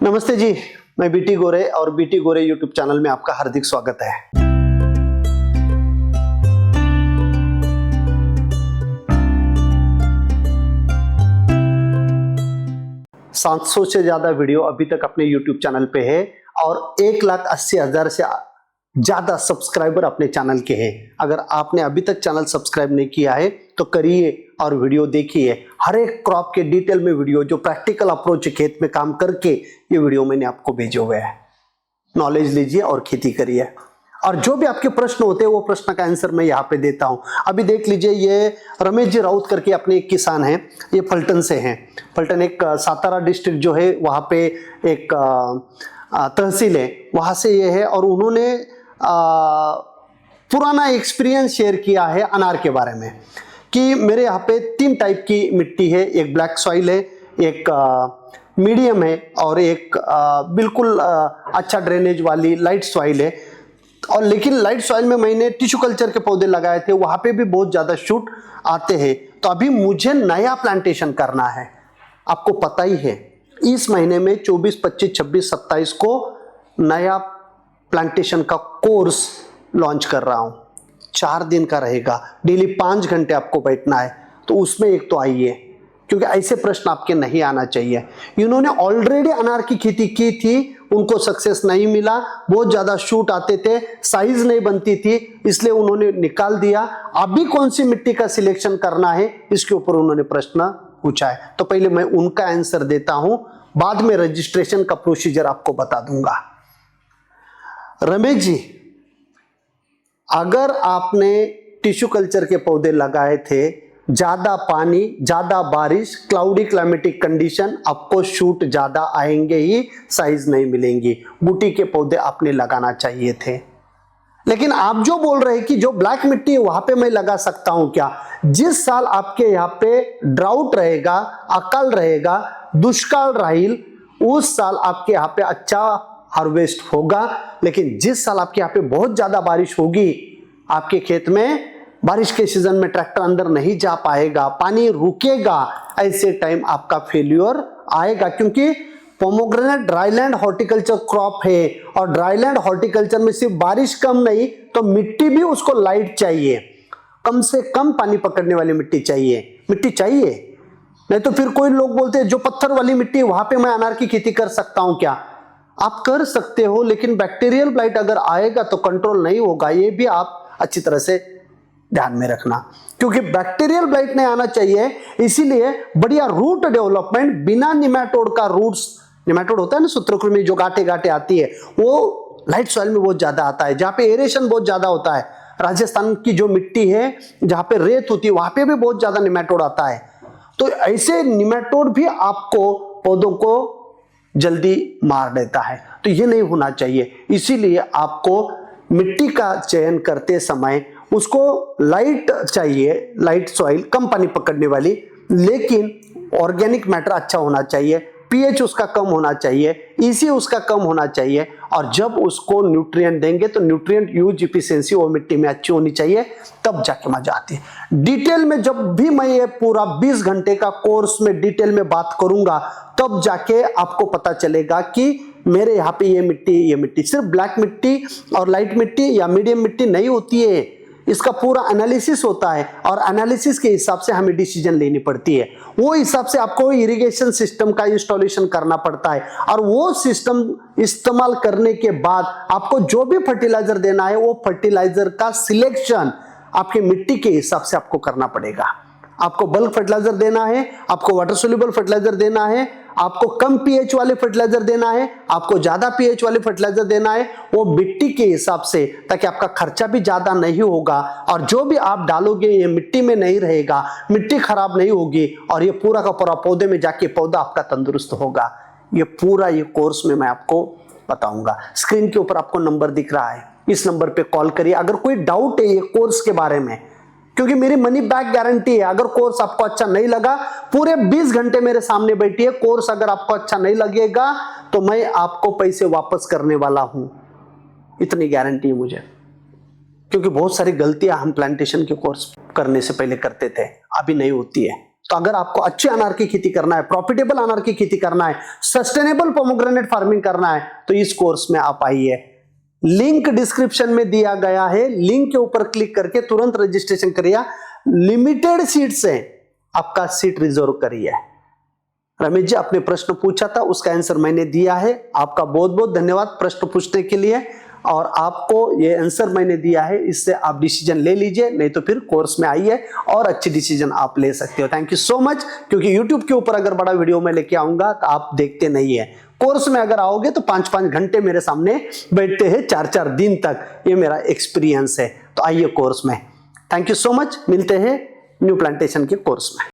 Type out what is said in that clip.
नमस्ते जी, मैं बीटी गोरे और बीटी गोरे यूट्यूब चैनल में आपका हार्दिक स्वागत है। सात सौ से ज्यादा वीडियो अभी तक अपने यूट्यूब चैनल पे है और 1,80,000 से ज्यादा सब्सक्राइबर अपने चैनल के हैं। अगर आपने अभी तक चैनल सब्सक्राइब नहीं किया है तो करिए और वीडियो देखिए। हर एक क्रॉप के डिटेल में वीडियो, जो प्रैक्टिकल अप्रोच खेत में काम करके ये वीडियो मैंने आपको भेजे हुए हैं। नॉलेज लीजिए और खेती करिए। और जो भी आपके प्रश्न होते हैं वो प्रश्न का आंसर मैं यहाँ पे देता हूँ। अभी देख लीजिए, ये रमेश जी राउत करके अपने एक किसान हैं, ये फलटन से हैं। फलटन एक सातारा डिस्ट्रिक्ट जो है वहाँ पे एक तहसील है, वहाँ से ये है। और उन्होंने पुराना एक्सपीरियंस शेयर किया है अनार के बारे में कि मेरे यहाँ पे 3 टाइप की मिट्टी है। एक ब्लैक सॉइल है, एक मीडियम है और एक बिल्कुल अच्छा ड्रेनेज वाली लाइट सॉइल है। और लेकिन लाइट सॉइल में मैंने टिश्यू कल्चर के पौधे लगाए थे, वहाँ पे भी बहुत ज़्यादा शूट आते हैं। तो अभी मुझे नया प्लांटेशन करना है। आपको पता ही है, इस महीने में 24, 25, 26, 27 को नया प्लांटेशन का कोर्स लॉन्च कर रहा हूँ। 4 दिन का रहेगा, डेली 5 घंटे आपको बैठना है। तो उसमें एक तो आइए, क्योंकि ऐसे प्रश्न आपके नहीं आना चाहिए। इन्होंने ऑलरेडी अनार की खेती की थी, उनको सक्सेस नहीं मिला, बहुत ज़्यादा शूट आते थे, साइज नहीं बनती थी, इसलिए उन्होंने निकाल दिया। अभी कौन सी मिट्टी का सिलेक्शन करना है, इसके ऊपर उन्होंने प्रश्न पूछा है। तो पहले मैं उनका आंसर देता हूं, बाद में रजिस्ट्रेशन का प्रोसीजर आपको बता दूंगा। रमेश जी, अगर आपने टिश्यू कल्चर के पौधे लगाए थे, ज्यादा पानी, ज्यादा बारिश, क्लाउडी क्लाइमेटिक कंडीशन, आपको शूट ज्यादा आएंगे ही, साइज नहीं मिलेंगी। बूटी के पौधे आपने लगाना चाहिए थे। लेकिन आप जो बोल रहे हैं कि जो ब्लैक मिट्टी है वहां पे मैं लगा सकता हूं क्या? जिस साल आपके यहाँ पे ड्राउट रहेगा, अकाल रहेगा, दुष्काल रहेल, उस साल आपके यहाँ पे अच्छा हार्वेस्ट होगा। लेकिन जिस साल आपके यहाँ पे बहुत ज्यादा बारिश होगी, आपके खेत में बारिश के सीजन में ट्रैक्टर अंदर नहीं जा पाएगा, पानी रुकेगा, ऐसे टाइम आपका फेल्यूर आएगा। क्योंकि पोमोग्रेनेट ड्राईलैंड हॉर्टिकल्चर क्रॉप है और ड्राईलैंड हॉर्टिकल्चर में सिर्फ बारिश कम नहीं तो मिट्टी भी उसको लाइट चाहिए, कम से कम पानी पकड़ने वाली मिट्टी चाहिए। नहीं तो फिर कोई लोग बोलते हैं जो पत्थर वाली मिट्टी, वहां पे मैं अनार की खेती कर सकता हूं क्या? आप कर सकते हो, लेकिन बैक्टीरियल ब्लाइट अगर आएगा तो कंट्रोल नहीं होगा। ये भी आप अच्छी तरह से ध्यान में रखना, क्योंकि बैक्टीरियल ब्लाइट नहीं आना चाहिए। इसीलिए बढ़िया रूट डेवलपमेंट बिना निमेटोड का, रूट्स निमेटोड होता है ना, सूत्रकृमि जो गांठे गांठे आती है, वो लाइट सॉइल में बहुत ज्यादा आता है, जहां पे एरेशन बहुत ज्यादा होता है। राजस्थान की जो मिट्टी है जहां पे रेत होती है, वहां पे भी बहुत ज्यादा निमेटोड आता है। तो ऐसे निमेटोड भी आपको पौधों को जल्दी मार देता है, तो ये नहीं होना चाहिए। इसीलिए आपको मिट्टी का चयन करते समय उसको लाइट चाहिए, लाइट सॉइल, कम पानी पकड़ने वाली, लेकिन ऑर्गेनिक मैटर अच्छा होना चाहिए, पीएच उसका कम होना चाहिए, ईसी उसका कम होना चाहिए। और जब उसको न्यूट्रिएंट देंगे तो न्यूट्रिएंट यूज इफिशिएंसी वो मिट्टी में अच्छी होनी चाहिए, तब जाके मजा आती है। डिटेल में जब भी मैं ये पूरा 20 घंटे का कोर्स में डिटेल में बात करूंगा, तब जाके आपको पता चलेगा कि मेरे यहाँ पे ये मिट्टी सिर्फ ब्लैक मिट्टी और लाइट मिट्टी या मीडियम मिट्टी नहीं होती है। इसका पूरा एनालिसिस होता है और एनालिसिस के हिसाब से हमें डिसीजन लेनी पड़ती है। वो हिसाब से आपको इरिगेशन सिस्टम का इंस्टॉलेशन करना पड़ता है और वो सिस्टम इस्तेमाल करने के बाद आपको जो भी फर्टिलाइजर देना है, वो फर्टिलाइजर का सिलेक्शन आपकी मिट्टी के हिसाब से आपको करना पड़ेगा। आपको बल्क फर्टिलाइजर देना है, आपको वाटर सोल्यूबल फर्टिलाइजर देना है, आपको कम पीएच वाले फर्टिलाइजर देना है, आपको ज्यादा पीएच वाले फर्टिलाइजर देना है, वो मिट्टी के हिसाब से, ताकि आपका खर्चा भी ज्यादा नहीं होगा और जो भी आप डालोगे ये मिट्टी में नहीं रहेगा, मिट्टी खराब नहीं होगी और ये पूरा का पूरा पौधे में जाके पौधा आपका तंदुरुस्त होगा। ये पूरा ये कोर्स में मैं आपको बताऊंगा। स्क्रीन के ऊपर आपको नंबर दिख रहा है, इस नंबर पे कॉल करिए अगर कोई डाउट है ये कोर्स के बारे में, क्योंकि मेरी मनी बैक गारंटी है। अगर कोर्स आपको अच्छा नहीं लगा, पूरे 20 घंटे मेरे सामने बैठिए, कोर्स अगर आपको अच्छा नहीं लगेगा तो मैं आपको पैसे वापस करने वाला हूं, इतनी गारंटी है मुझे। क्योंकि बहुत सारी गलतियां हम प्लांटेशन के कोर्स करने से पहले करते थे, अभी नहीं होती है। तो अगर आपको अच्छे अनार की खेती करना है, प्रॉफिटेबल अनार की खेती करना है, सस्टेनेबल पोमोग्रेनेट फार्मिंग करना है, तो इस कोर्स में आप आइए। लिंक डिस्क्रिप्शन में दिया गया है, लिंक के ऊपर क्लिक करके तुरंत रजिस्ट्रेशन करिए। लिमिटेड सीट्स हैं, आपका सीट रिजर्व करिए। रमेश जी, आपने प्रश्न पूछा था, उसका आंसर मैंने दिया है। आपका बहुत बहुत धन्यवाद प्रश्न पूछने के लिए, और आपको ये आंसर मैंने दिया है, इससे आप डिसीजन ले लीजिए, नहीं तो फिर कोर्स में आइए और अच्छी डिसीजन आप ले सकते हो। Thank you so much. क्योंकि यूट्यूब के ऊपर अगर बड़ा वीडियो में लेके आऊंगा तो आप देखते नहीं है, कोर्स में अगर आओगे तो 5-5 घंटे मेरे सामने बैठते हैं, 4-4 दिन तक, ये मेरा एक्सपीरियंस है। तो आइए कोर्स में। थैंक यू सो मच, मिलते हैं न्यू प्लांटेशन के कोर्स में।